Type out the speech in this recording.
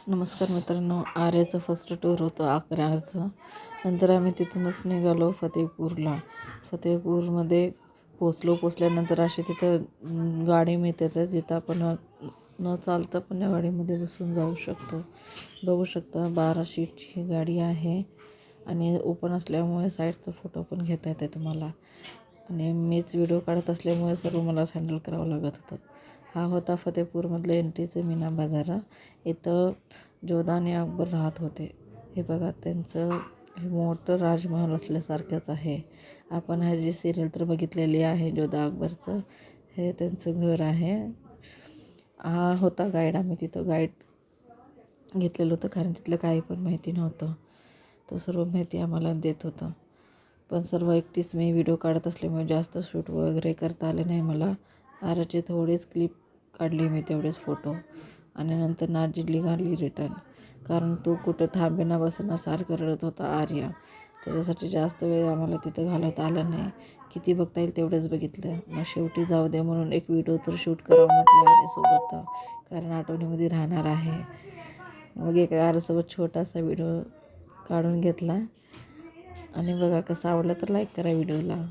नमस्कार मित्रांनो, आर्याचं first tour होतं अकराचं. नंतर आम्ही तिथूनच निघालो फतेहपूरला. फतेहपूरमध्ये पोचल्यानंतर असे तिथं गाडी मिळतात जिथं आपण न चालता पण या गाडीमध्ये बसून जाऊ शकतो. बघू शकता 12 सीटची ही गाडी आहे आणि ओपन असल्यामुळे साईडचा फोटो पण घेता येते तुम्हाला. आणि मीच व्हिडिओ काढत असल्यामुळे सर्व मलाच हँडल करावं लागत होतं. हा होता फतेहपूरमधलं एंट्रीचं मीना बाजार. इथं जोधा आणि अकबर राहत होते. हे बघा त्यांचं हे मोठं राजमहल असल्यासारखंच आहे. आपण ह्याची सिरियल तर बघितलेली आहे जोधा अकबरचं. हे त्यांचं घर आहे. हा होता गाईड. आम्ही तिथं गाईड घेतलेलं होतं कारण तिथलं काही पण माहिती नव्हतं. तो सर्व माहिती आम्हाला देत होता. पण सर्व एकटीच मी व्हिडिओ काढत असल्यामुळे जास्त शूट वगैरे करता आले नाही मला. आराचे थोडेच क्लिप काढले मी, तेवढेच फोटो. आणि नंतर नाजी निघाली रिटर्न, कारण तो कुठं थांबेना बसना सारखं रडत होता आर्या. त्याच्यासाठी जास्त वेळ आम्हाला तिथं घालवता आला नाही. किती बघता येईल तेवढंच बघितलं. मग शेवटी जाऊ दे म्हणून एक व्हिडिओ तर शूट करावं म्हटलं आर्यासोबत, कारण आठवणीमध्ये राहणार आहे. मग एक आर्यासोबत छोटासा व्हिडिओ काढून घेतला. आणि बघा कसा आवडला तर लाईक करा व्हिडिओला.